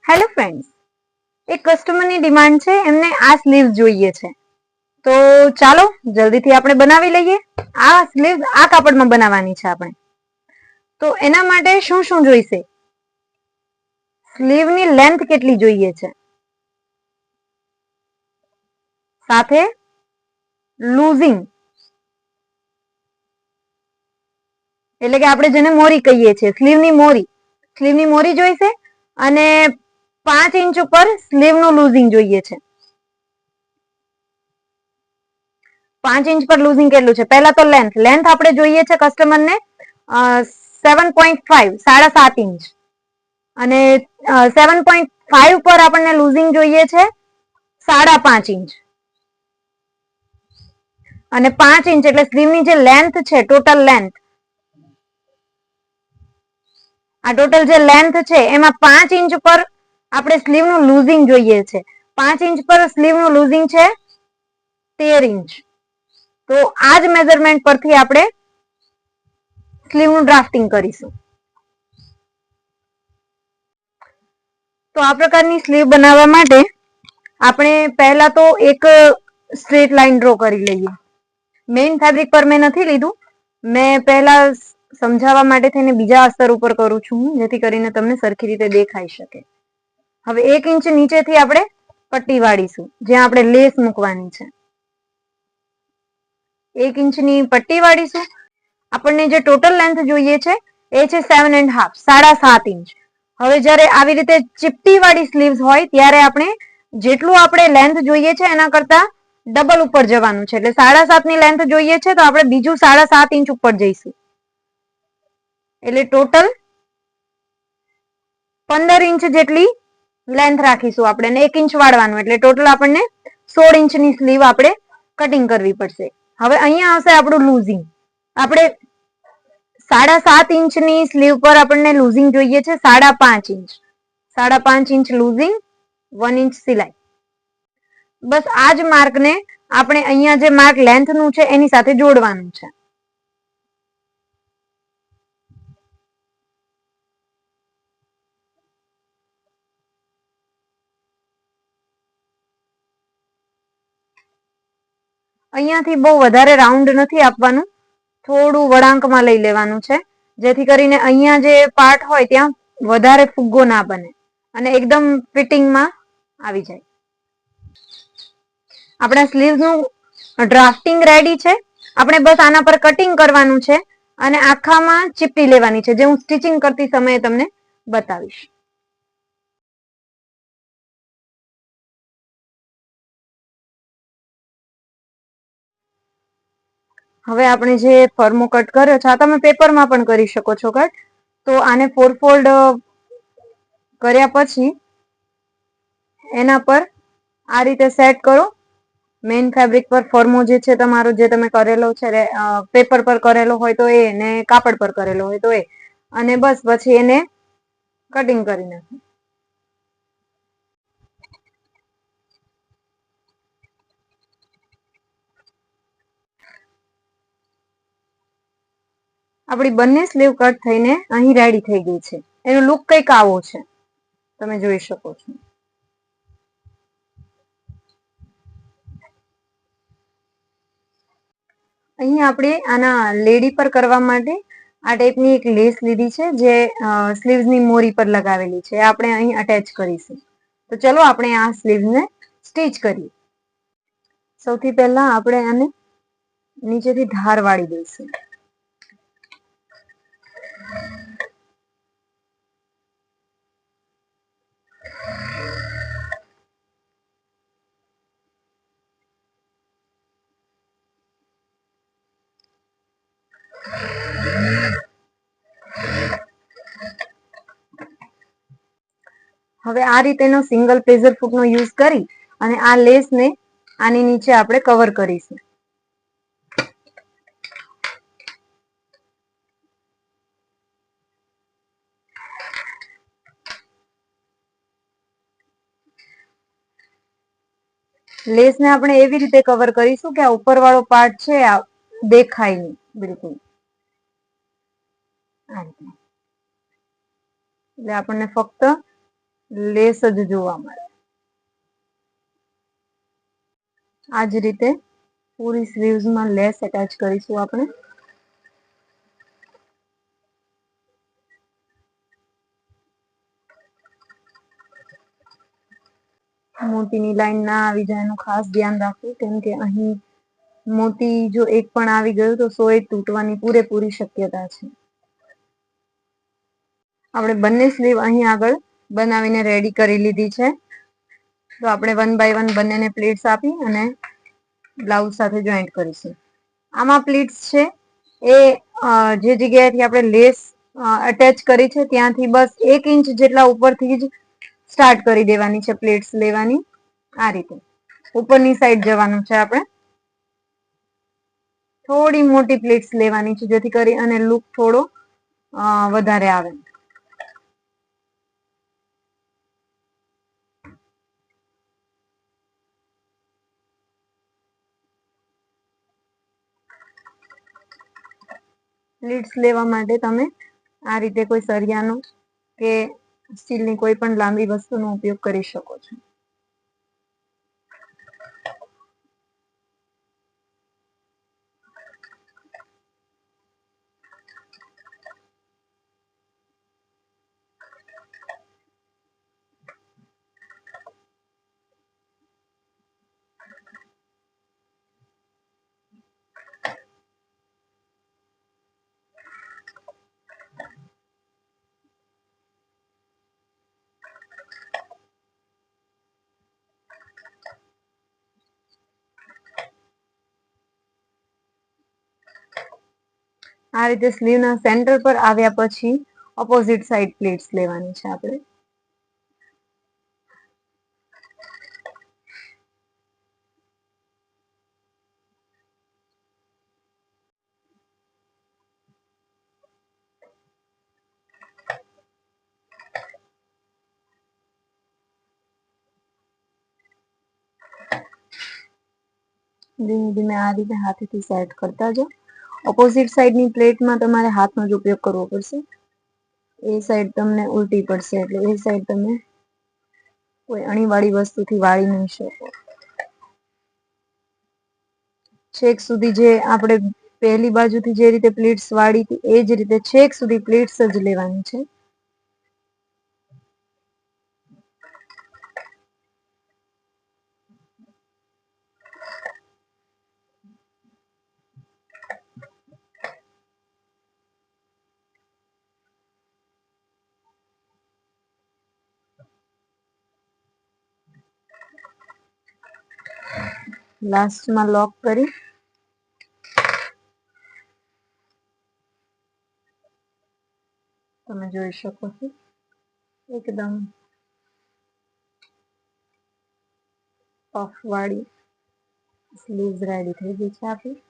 Hello friends, એક કસ્ટમરની demand છે, એમને આ સ્લીવ્સ જોઈએ છે. તો ચાલો જલ્દીથી આપણે બનાવી લઈએ. આ સ્લીવ્સ આ કાપડમાં બનાવવાની છે આપણે. તો એના માટે શું શું જોઈશે? સ્લીવની લેન્થ કેટલી જોઈએ છે, સાથે લૂઝિંગ એટલે કે આપણે જેને મોરી કહીએ છીએ, સ્લીવની મોરી જોઈશે અને 5 ઇંચ ઉપર સ્લીવનું લૂઝિંગ જોઈએ છે. 5 ઇંચ પર લૂઝિંગ કેટલું છે? પહેલા તો લેન્થ આપણે જોઈએ છે કસ્ટમરને 7.5 7.5 ઇંચ અને 7.5 પર આપણને લૂઝિંગ જોઈએ છે 5.5 ઇંચ અને 5 ઇંચ એટલે સ્લીવની જે લેન્થ છે, ટોટલ લેન્થ, આ ટોટલ જે લેન્થ છે એમાં 5 ઇંચ પર આપણે સ્લીવનું લૂઝિંગ જોઈએ છે. 5 ઇંચ પર સ્લીવનું લૂઝિંગ છે 13 ઇંચ. તો આ જ મેઝરમેન્ટ પરથી આપણે સ્લીવનું ડ્રાફ્ટિંગ કરીશું. તો આ પ્રકારની સ્લીવ બનાવવા માટે આપણે પહેલા તો એક સ્ટ્રેટ લાઈન ડ્રો કરી લઈએ. મેઇન ફેબ્રિક પર મેં નથી લીધું, મેં પહેલા સમજાવવા માટે થઈને બીજા અસ્તર ઉપર કરું છું, જેથી કરીને તમને સરખી રીતે દેખાઈ શકે. હવે 1 ઇંચ નીચેથી આપણે પટ્ટી વાળીશું, જ્યાં આપણે લેસ મૂકવાની છે. 1 ઇંચની પટ્ટી વાળીશું. આપણને જે ટોટલ લેન્થ જોઈએ છે એ છે 7.5 7.5 ઇંચ. હવે જ્યારે આવી રીતે ચીપટી વાળી સ્લીવ્સ હોય ત્યારે આપણે જેટલું આપણે લેન્થ જોઈએ છે એના કરતા ડબલ ઉપર જવાનું છે. એટલે 7.5 ની લેન્થ જોઈએ છે તો આપણે બીજું 7.5 ઇંચ ઉપર જઈશું. એટલે ટોટલ 15 ઇંચ જેટલી લેન્થ રાખીશું આપણે, અને 1 ઇંચ વાળવાનું, એટલે ટોટલ આપણને 16 ઇંચની સ્લીવ આપણે કટિંગ કરવી પડશે. હવે અહીંયા આવશે આપણું લૂઝિંગ. આપણે 7.5 ઇંચની સ્લીવ પર આપણને લૂઝિંગ જોઈએ છે 5.5 ઇંચ. 5.5 ઇંચ લૂઝિંગ, 1 ઇંચ સિલાઈ. બસ આ જ માર્કને આપણે અહીંયા જે માર્ક લેન્થ નું છે એની સાથે જોડવાનું છે. અહીંયાથી બહુ વધારે રાઉન્ડ નથી આપવાનું, થોડું વળાંકમાં લઈ લેવાનું છે, જેથી કરીને અહીંયા જે પાર્ટ હોય ત્યાં વધારે ફુગ્ગો ના બને અને એકદમ ફિટિંગમાં આવી જાય. આપણા સ્લીવ્સનું ડ્રાફ્ટિંગ રેડી છે. આપણે બસ આના પર કટિંગ કરવાનું છે અને આખામાં ચીપટી લેવાની છે, જે હું સ્ટિચિંગ કરતી સમયે તમને બતાવીશ. હવે આપણે જે ફર્મો કટ કર્યો છે, આ તમે પેપરમાં પણ કરી શકો છો કટ. તો આને 4 ફોલ્ડ કર્યા પછી એના પર આ રીતે સેટ કરો. મેઇન ફેબ્રિક પર ફર્મો જે છે તમારો, જે તમે કરેલો છે, પેપર પર કરેલો હોય તો એ, ને કાપડ પર કરેલો હોય તો એ, અને બસ પછી એને કટિંગ કરી નાખો. આપણી બંને સ્લીવ કટ થઈને અહીં રેડી થઈ ગઈ છે. એનો લુક કંઈક આવો છે, તમે જોઈ શકો છો. અહીં આપણે આના લેડી પર કરવા માટે આ ટાઈપની એક લેસ લીધી છે, જે સ્લીવ્સની મોરી પર લગાવેલી છે. આપણે અહીં અટેચ કરીશું. તો ચલો આપણે આ સ્લીવ્સને સ્ટીચ કરીએ. સૌથી પહેલા આપણે આને નીચેથી ધાર વાળી દઈશું. હવે આ રીતેનો સિંગલ પ્લેઝર ફૂકનો યુઝ કરી અને આ લેસને આની નીચે આપણે કવર કરીશું. લેસને આપણે એવી રીતે કવર કરીશું કે આ ઉપરવાળો પાર્ટ છે આ દેખાય નહીં બિલકુલ. એટલે આપણને ફક્ત લેસ જ જોવા મળે. આ જ રીતે પૂરી સ્લીવ્સમાં લેસ એટેચ કરીશું આપણે. મોતીની લાઈન ના આવી જાય એનું ખાસ ધ્યાન રાખવું, કેમ કે અહીં મોતી જો એક પણ આવી ગયું તો 100 તૂટવાની પૂરેપૂરી શક્યતા છે. આપણે બંને સ્લીવ અહીં આગળ બનાવીને રેડી કરી લીધી છે. તો આપણે 1 બાય 1 બંનેને પ્લીટ્સ આપી અને બ્લાઉઝ સાથે જોઈન્ટ કરીશું. આમાં પ્લીટ્સ છે એ જે જગ્યાએથી આપણે લેસ અટેચ કરી છે ત્યાંથી બસ 1 ઇંચ જેટલા ઉપરથી જ સ્ટાર્ટ કરી દેવાની છે પ્લીટ્સ લેવાની. આ રીતે ઉપરની સાઈડ જવાનું છે આપણે. થોડી મોટી પ્લીટ્સ લેવાની છે જેથી કરી અને લુક થોડો વધારે આવે. પ્લીટ્સ લેવા માટે તમે આ રીતે કોઈ સરિયાનો કે સ્ટીલની કોઈ પણ લાંબી વસ્તુનો ઉપયોગ કરી શકો છો. આ રીતે સ્લીવના સેન્ટર પર આવ્યા પછી ઓપોઝિટ સાઈડ પ્લીટ્સ લેવાની છે આપણે. ધીમે ધીમે આ રીતે હાથેથી સેટ કરતા જાઓ. ઓપોઝિટ સાઈડની પ્લેટમાં તમારે હાથનો જ ઉપયોગ કરવો પડશે. એ સાઈડ તમને ઉલટી પડશે એટલે એ સાઈડ તમે કોઈ અણીવાળી વસ્તુથી વાળી નહીં શકો. છેક સુધી જે આપણે પહેલી બાજુથી જે રીતે પ્લીટ્સ વાળી હતી એ જ રીતે છેક સુધી પ્લીટ્સ જ લેવાની છે. લાસ્ટમાં લોક કરી તમે જોઈ શકો છો એકદમ પફ વાળી સ્લીવ્સ રેડી થઈ ગઈ છે આપણી.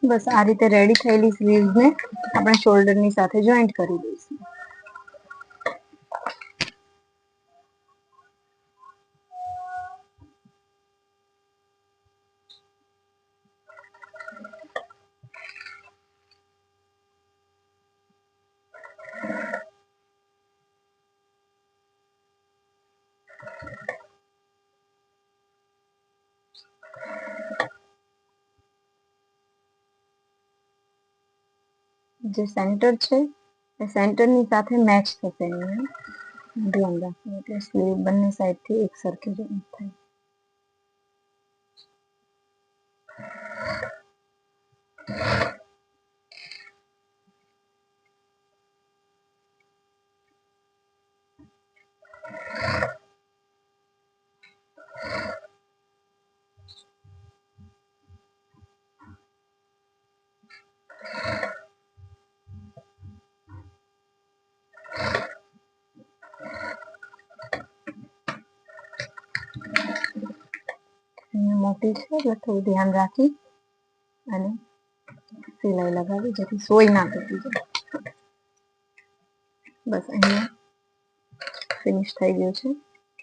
બસ આ રીતે રેડી થયેલી સ્લીવ્સને આપણે શોલ્ડરની સાથે જોઈન્ટ કરી દઈશું. જે સેન્ટર છે એ સેન્ટરની સાથે મેચ થશે ધ્યાન રાખવું એટલે સ્લીવ બંને સાઈડથી એક સરખી જોઈન્ટ થાય. મોટી છે એટલે થોડું ધ્યાન રાખી અને સિલાઈ લગાવી જેથી સોય ના તૂટી જાય. બસ અહીંયા ફિનિશ થઈ ગયું છે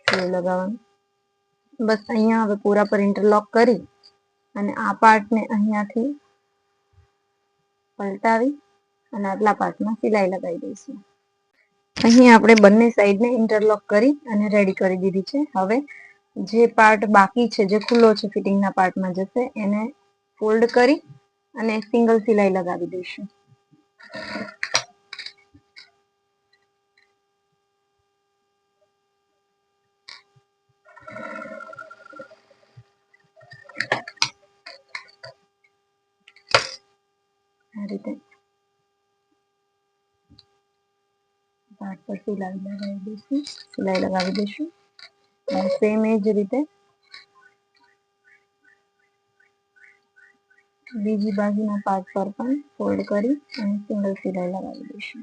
સિલાઈ લગાવવાનું. બસ અહીંયા હવે પૂરા પર ઇન્ટરલોક કરી અને આ પાર્ટને અહીંયાથી પલટાવી અને આટલા પાર્ટમાં સિલાઈ લગાવી દઈશું. અહીં આપણે બંને સાઈડને ઇન્ટરલોક કરી અને રેડી કરી દીધી છે. હવે જે પાર્ટ બાકી છે, જે ખુલ્લો છે ફિટિંગના પાર્ટમાં જશે, એને ફોલ્ડ કરી અને સિંગલ સિલાઈ લગાવી દઈશું. આ રીતે પાર્ટ પર સિલાઈ લગાવી દઈશું. અને સેમ એ જ રીતે બીજી બાજુના પાર્ટ પર પણ ફોલ્ડ કરી અને સિંગલ સિલાઈ લગાવી દઈશું.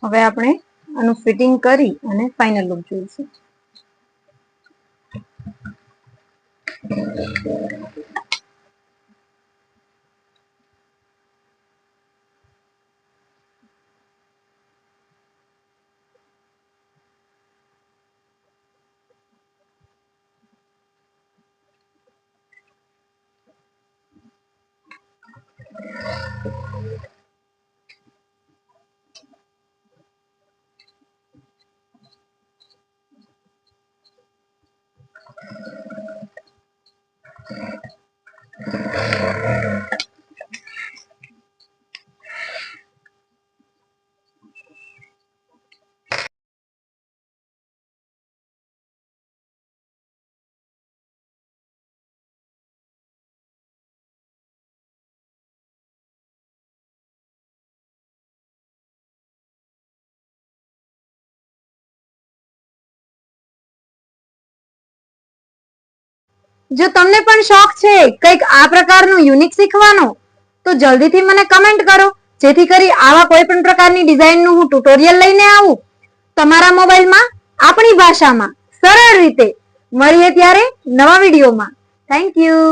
હવે આપણે આનું ફિટિંગ કરી અને ફાઇનલ લુક જોઈશું. જો તમને પણ શોખ છે કંઈક આ પ્રકારનું યુનિક શીખવાનો, તો જલ્દીથી મને કમેન્ટ કરો, જેથી કરી આવા કોઈ પણ પ્રકારની ડિઝાઇનનું હું ટ્યુટોરિયલ લઈને આવું તમારા મોબાઈલમાં આપણી ભાષામાં સરળ રીતે. મળીએ ત્યારે નવા વિડીયોમાં. Thank you.